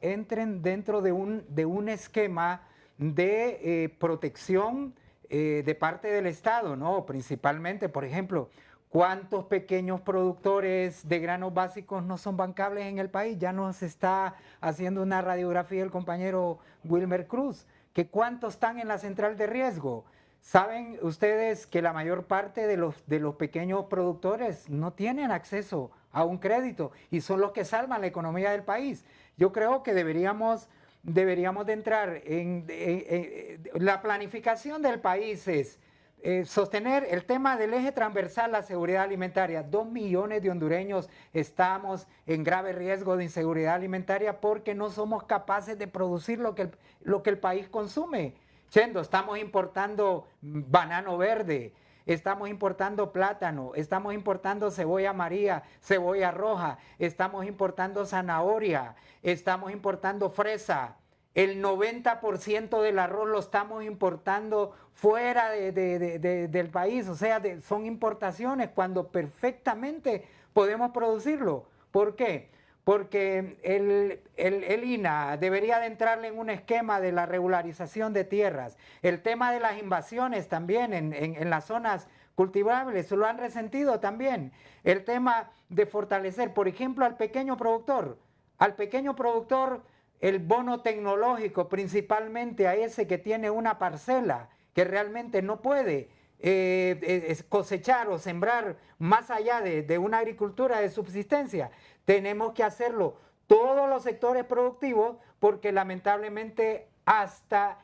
entren dentro de un esquema de protección de parte del Estado, ¿no? Principalmente, por ejemplo, ¿cuántos pequeños productores de granos básicos no son bancables en el país? Ya nos está haciendo una radiografía el compañero Wilmer Cruz, que ¿cuántos están en la central de riesgo? ¿Saben ustedes que la mayor parte de los pequeños productores no tienen acceso a un crédito y son los que salvan la economía del país? Yo creo que deberíamos de entrar en la planificación del país, es sostener el tema del eje transversal, la seguridad alimentaria. 2 millones de hondureños estamos en grave riesgo de inseguridad alimentaria porque no somos capaces de producir lo que el país consume. Chendo, estamos importando banano verde, estamos importando plátano, estamos importando cebolla amarilla, cebolla roja, estamos importando zanahoria, estamos importando fresa. El 90% del arroz lo estamos importanndo fuera del país, o sea, son importaciones cuando perfectamente podemos producirlo. ¿Por qué? Porque el INAH debería de entrarle en un esquema de la regularización de tierras. El tema de las invasiones también en las zonas cultivables, lo han resentido también. El tema de fortalecer, por ejemplo, al pequeño productor, el bono tecnológico, principalmente a ese que tiene una parcela, que realmente no puede cosechar o sembrar más allá de una agricultura de subsistencia. Tenemos que hacerlo todos los sectores productivos porque lamentablemente hasta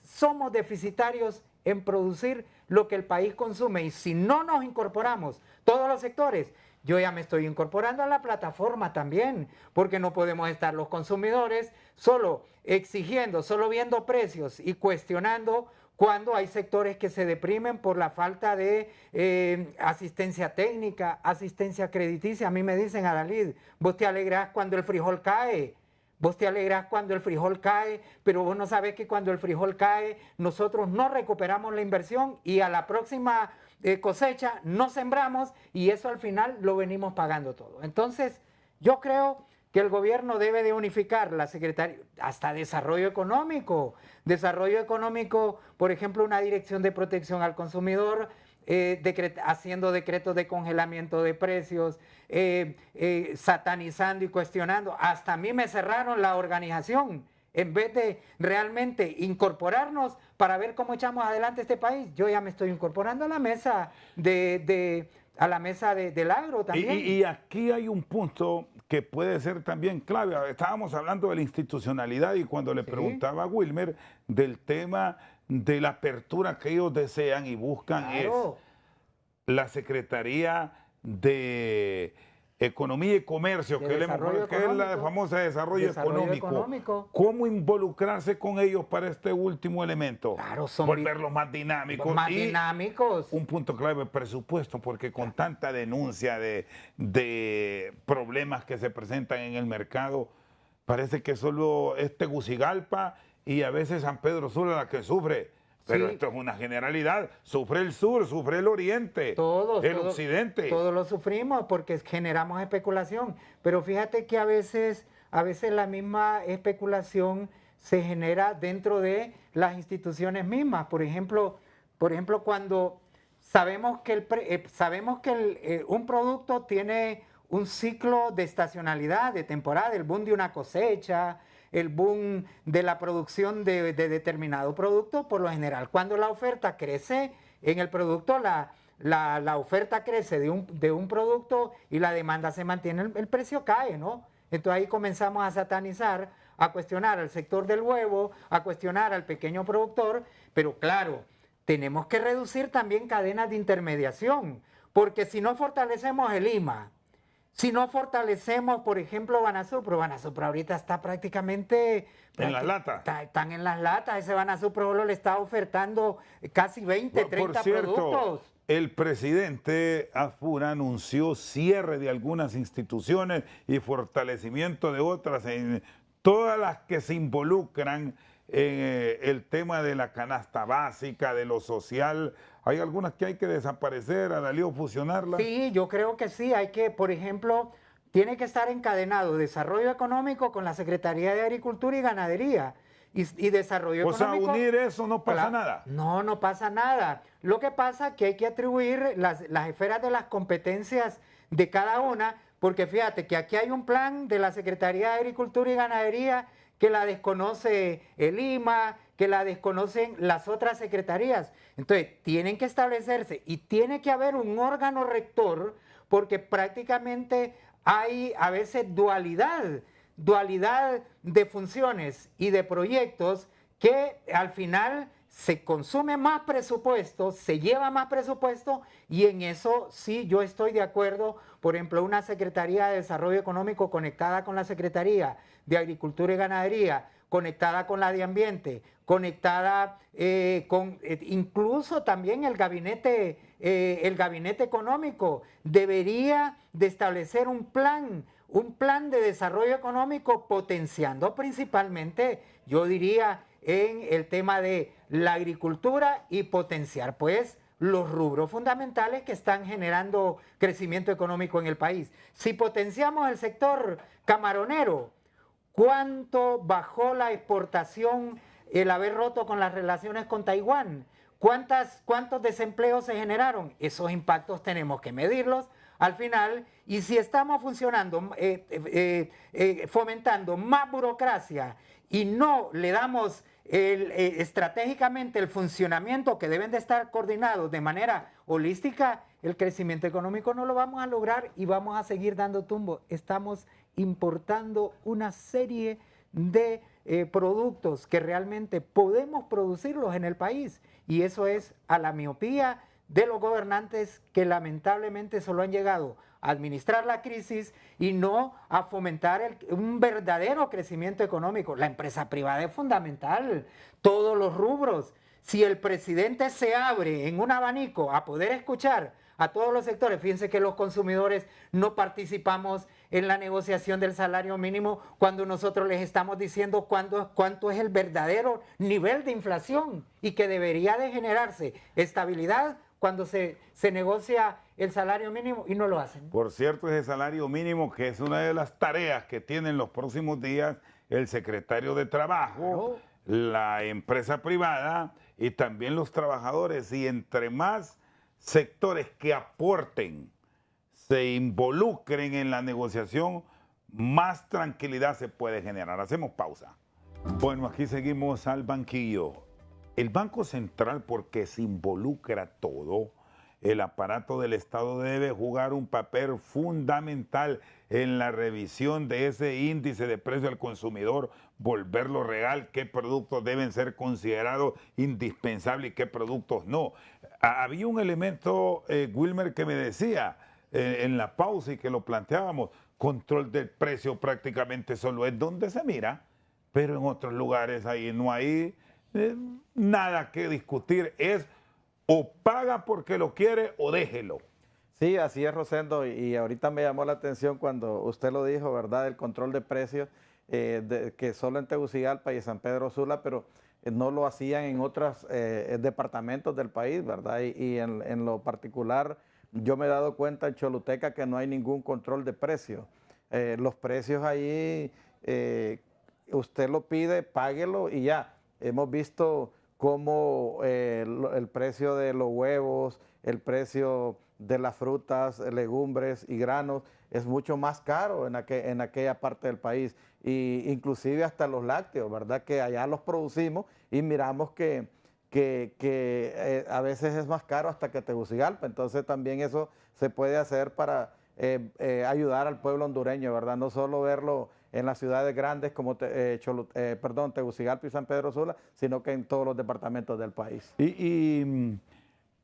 somos deficitarios en producir lo que el país consume y si no nos incorporamos todos los sectores, yo ya me estoy incorporando a la plataforma también, porque no podemos estar los consumidores solo exigiendo, solo viendo precios y cuestionando cuando hay sectores que se deprimen por la falta de asistencia técnica, asistencia crediticia. A mí me dicen, Adalid, vos te alegrás cuando el frijol cae, vos te alegrás cuando el frijol cae, pero vos no sabés que cuando el frijol cae nosotros no recuperamos la inversión y a la próxima cosecha no sembramos y eso al final lo venimos pagando todo. Entonces, yo creo que el gobierno debe de unificar la Secretaría, hasta desarrollo económico, por ejemplo, una dirección de protección al consumidor, haciendo decretos de congelamiento de precios, satanizando y cuestionando. Hasta a mí me cerraron la organización. En vez de realmente incorporarnos para ver cómo echamos adelante este país, yo ya me estoy incorporando a la mesa del agro también. Y aquí hay un punto que puede ser también clave. Estábamos hablando de la institucionalidad y cuando le preguntaba a Wilmer del tema de la apertura que ellos desean y buscan Claro. es la Secretaría de Economía y Comercio, que es la famosa desarrollo económico. ¿Cómo involucrarse con ellos para este último elemento? Claro, volverlos más dinámicos. Más dinámicos. Un punto clave, presupuesto, porque con tanta denuncia de problemas que se presentan en el mercado, parece que solo es Tegucigalpa y a veces San Pedro Sula la que sufre. Pero esto es una generalidad. Sufre el sur, sufre el oriente, el occidente. Todos lo sufrimos porque generamos especulación. Pero fíjate que a veces la misma especulación se genera dentro de las instituciones mismas. Por ejemplo cuando sabemos que un producto tiene un ciclo de estacionalidad, de temporada, el boom de una cosecha, el boom de la producción de determinado producto, por lo general, cuando la oferta crece en el producto, la oferta crece de un producto y la demanda se mantiene, el precio cae, ¿no? Entonces ahí comenzamos a satanizar, a cuestionar al sector del huevo, a cuestionar al pequeño productor, pero claro, tenemos que reducir también cadenas de intermediación, porque si no fortalecemos el IMA, si no fortalecemos, por ejemplo, Banasupro ahorita está prácticamente... En las latas. Están en las latas. Ese Banasupro le está ofertando casi 20, 30 por cierto, productos. El presidente Afura anunció cierre de algunas instituciones y fortalecimiento de otras, en todas las que se involucran en el tema de la canasta básica, de lo social. ¿Hay algunas que hay que desaparecer, Adalid, o fusionarlas? Sí, yo creo que sí. Hay que, por ejemplo, tiene que estar encadenado desarrollo económico con la Secretaría de Agricultura y Ganadería. Y desarrollo económico. O sea, unir eso no pasa nada. No pasa nada. Lo que pasa es que hay que atribuir las esferas de las competencias de cada una, porque fíjate que aquí hay un plan de la Secretaría de Agricultura y Ganadería que la desconoce el IMA, que la desconocen las otras secretarías. Entonces, tienen que establecerse y tiene que haber un órgano rector porque prácticamente hay a veces dualidad de funciones y de proyectos que al final se consume más presupuesto, se lleva más presupuesto y en eso sí yo estoy de acuerdo. Por ejemplo, una Secretaría de Desarrollo Económico conectada con la Secretaría de Agricultura y Ganadería, conectada con la de Ambiente, conectada con incluso también el gabinete económico, debería de establecer un plan de desarrollo económico potenciando principalmente, yo diría, en el tema de la agricultura y potenciar pues los rubros fundamentales que están generando crecimiento económico en el país. Si potenciamos el sector camaronero, ¿cuánto bajó la exportación el haber roto con las relaciones con Taiwán? ¿Cuántos desempleos se generaron? Esos impactos tenemos que medirlos al final, y si estamos funcionando, fomentando más burocracia y no le damos estratégicamente el funcionamiento que deben de estar coordinados de manera holística, el crecimiento económico no lo vamos a lograr y vamos a seguir dando tumbo. Estamos importando una serie de productos que realmente podemos producirlos en el país, y eso es a la miopía de los gobernantes que lamentablemente solo han llegado a administrar la crisis y no a fomentar un verdadero crecimiento económico. La empresa privada es fundamental, todos los rubros. Si el presidente se abre en un abanico a poder escuchar a todos los sectores, fíjense que los consumidores no participamos en la negociación del salario mínimo cuando nosotros les estamos diciendo cuánto es el verdadero nivel de inflación y que debería de generarse estabilidad cuando se negocia el salario mínimo y no lo hacen. Por cierto, ese salario mínimo, que es una de las tareas que tiene en los próximos días el secretario de Trabajo, la empresa privada y también los trabajadores, y entre más sectores que aporten, se involucren en la negociación, más tranquilidad se puede generar. Hacemos pausa. Bueno, aquí seguimos al banquillo. El Banco Central, porque se involucra todo, el aparato del Estado debe jugar un papel fundamental en la revisión de ese índice de precio al consumidor, volverlo real, qué productos deben ser considerados indispensables y qué productos no. Había un elemento, Wilmer, que me decía en la pausa y que lo planteábamos: control del precio prácticamente solo es donde se mira, pero en otros lugares ahí no hay nada que discutir, es o paga porque lo quiere o déjelo. Sí, así es, Rosendo, y ahorita me llamó la atención cuando usted lo dijo, ¿verdad? El control de precios, que solo en Tegucigalpa y en San Pedro Sula, pero no lo hacían en otros departamentos del país, ¿verdad? Y en lo particular, yo me he dado cuenta en Choluteca que no hay ningún control de precios. Los precios ahí, usted lo pide, páguelo y ya. Hemos visto cómo el precio de los huevos, el precio de las frutas, legumbres y granos es mucho más caro en aquella parte del país, y inclusive hasta los lácteos, ¿verdad? Que allá los producimos y miramos que a veces es más caro hasta que Tegucigalpa. Entonces también eso se puede hacer para ayudar al pueblo hondureño, ¿verdad? No solo verlo en las ciudades grandes como Tegucigalpa y San Pedro Sula, sino que en todos los departamentos del país. Y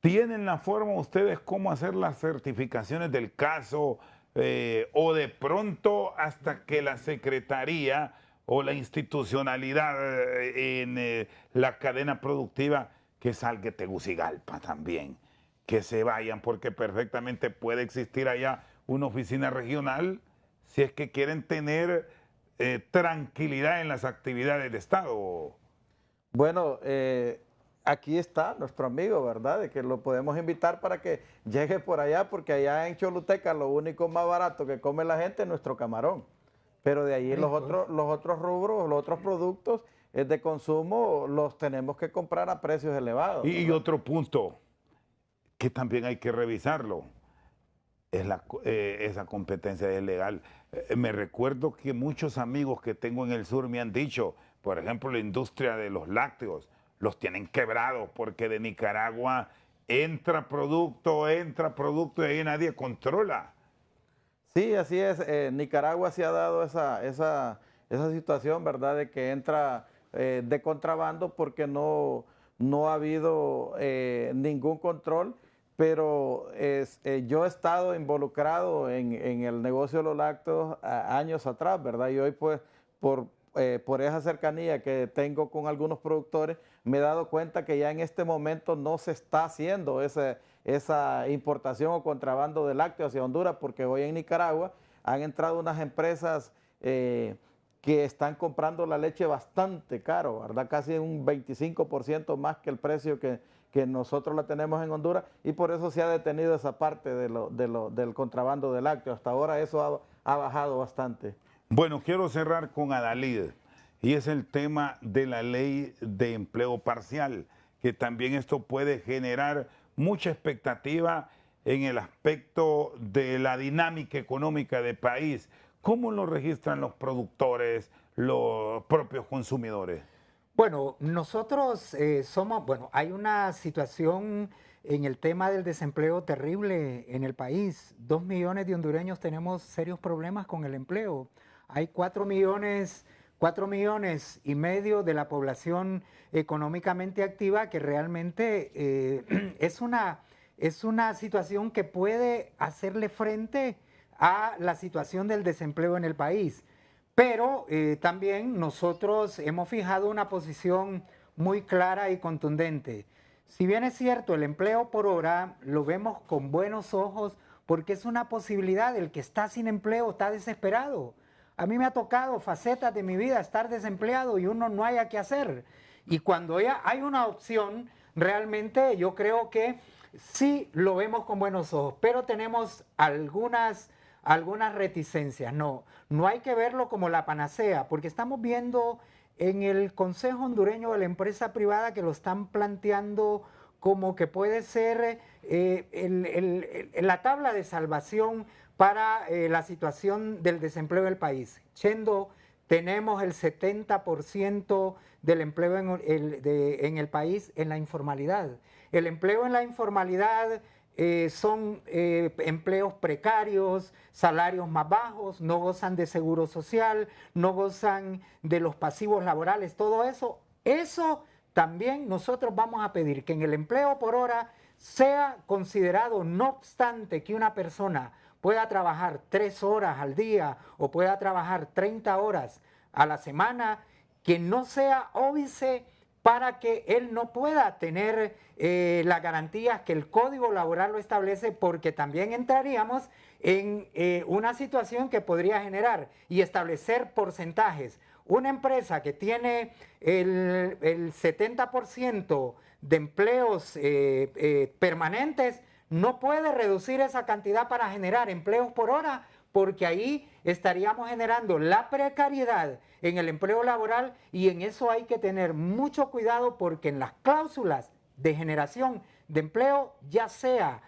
¿tienen la forma ustedes cómo hacer las certificaciones del caso, o de pronto hasta que la Secretaría o la institucionalidad en la cadena productiva, que salga de Tegucigalpa también, que se vayan, porque perfectamente puede existir allá una oficina regional si es que quieren tener tranquilidad en las actividades de Estado? Bueno, aquí está nuestro amigo, ¿verdad? De que lo podemos invitar para que llegue por allá, porque allá en Choluteca lo único más barato que come la gente es nuestro camarón. Pero de ahí los otros rubros, los otros productos de consumo los tenemos que comprar a precios elevados. Y otro punto que también hay que revisarlo es esa competencia desleal. Me recuerdo que muchos amigos que tengo en el sur me han dicho, por ejemplo, la industria de los lácteos, los tienen quebrados porque de Nicaragua entra producto y ahí nadie controla. Sí, así es. Nicaragua sí ha dado esa situación, ¿verdad? De que entra de contrabando porque no ha habido ningún control. Pero yo he estado involucrado en el negocio de los lácteos años atrás, ¿verdad? Y hoy, pues, por esa cercanía que tengo con algunos productores, me he dado cuenta que ya en este momento no se está haciendo esa importación o contrabando de lácteos hacia Honduras, porque hoy en Nicaragua han entrado unas empresas que están comprando la leche bastante caro, ¿verdad? Casi un 25% más que el precio que nosotros la tenemos en Honduras, y por eso se ha detenido esa parte del contrabando de lácteos. Hasta ahora eso ha bajado bastante. Bueno, quiero cerrar con Adalid, y es el tema de la ley de empleo parcial, que también esto puede generar mucha expectativa en el aspecto de la dinámica económica del país. ¿Cómo lo registran los productores, los propios consumidores? Bueno, nosotros hay una situación en el tema del desempleo terrible en el país. 2 millones de hondureños tenemos serios problemas con el empleo. Hay 4,5 millones de la población económicamente activa que realmente es una situación que puede hacerle frente a la situación del desempleo en el país. Pero también nosotros hemos fijado una posición muy clara y contundente. Si bien es cierto, el empleo por hora lo vemos con buenos ojos porque es una posibilidad. El que está sin empleo está desesperado. A mí me ha tocado facetas de mi vida estar desempleado y uno no haya qué hacer. Y cuando ya hay una opción, realmente yo creo que sí lo vemos con buenos ojos, pero tenemos algunas reticencias. No hay que verlo como la panacea, porque estamos viendo en el Consejo Hondureño de la Empresa Privada que lo están planteando como que puede ser la tabla de salvación para la situación del desempleo del país. Chendo, tenemos el 70% del empleo en el país en la informalidad. El empleo en la informalidad son empleos precarios, salarios más bajos, no gozan de seguro social, no gozan de los pasivos laborales, todo eso. Eso también nosotros vamos a pedir que en el empleo por hora sea considerado, no obstante que una persona pueda trabajar 3 horas al día o pueda trabajar 30 horas a la semana, que no sea óbice para que él no pueda tener las garantías que el Código Laboral lo establece, porque también entraríamos en una situación que podría generar y establecer porcentajes. Una empresa que tiene el 70% de empleos permanentes no puede reducir esa cantidad para generar empleos por hora, porque ahí estaríamos generando la precariedad en el empleo laboral, y en eso hay que tener mucho cuidado, porque en las cláusulas de generación de empleo, ya sea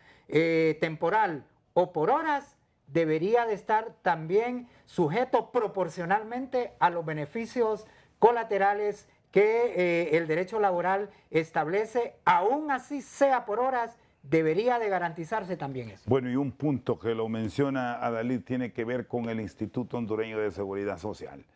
temporal o por horas, debería de estar también sujeto proporcionalmente a los beneficios colaterales que el derecho laboral establece. Aún así sea por horas, debería de garantizarse también eso. Bueno, y un punto que lo menciona Adalid tiene que ver con el Instituto Hondureño de Seguridad Social,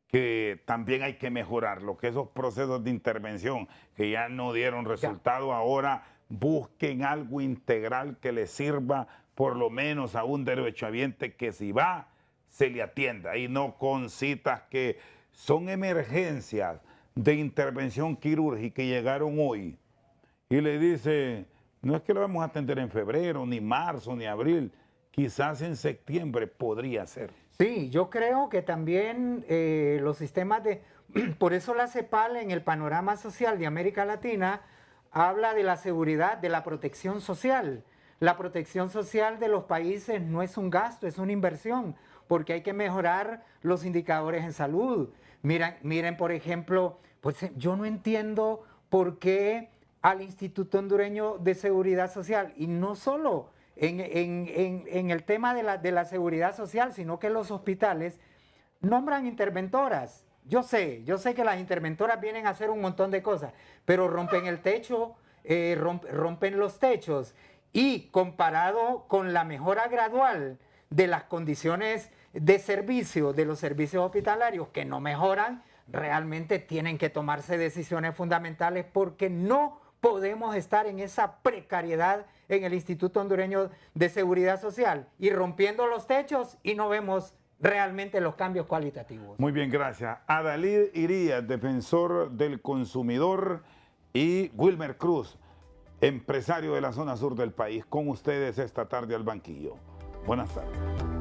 que también hay que mejorarlo, que esos procesos de intervención que ya no dieron resultado, ahora busquen algo integral que le sirva por lo menos a un derechohabiente, que si va, se le atienda, y no con citas que son emergencias de intervención quirúrgica y llegaron hoy y le dice: no es que lo vamos a atender en febrero, ni marzo, ni abril, quizás en septiembre podría ser. Sí, yo creo que también los sistemas de... Por eso la CEPAL en el panorama social de América Latina habla de la seguridad, de la protección social. La protección social de los países no es un gasto, es una inversión, porque hay que mejorar los indicadores en salud. Miren, por ejemplo, pues yo no entiendo por qué al Instituto Hondureño de Seguridad Social, y no solo en el tema de la seguridad social, sino que los hospitales nombran interventoras. Yo sé que las interventoras vienen a hacer un montón de cosas, pero rompen el techo, rompen los techos, y comparado con la mejora gradual de las condiciones de servicio de los servicios hospitalarios, que no mejoran, realmente tienen que tomarse decisiones fundamentales, porque no podemos estar en esa precariedad en el Instituto Hondureño de Seguridad Social y rompiendo los techos, y no vemos realmente los cambios cualitativos. Muy bien, gracias. Adalid Irías, defensor del consumidor, y Wilmer Cruz, empresario de la zona sur del país, con ustedes esta tarde al banquillo. Buenas tardes.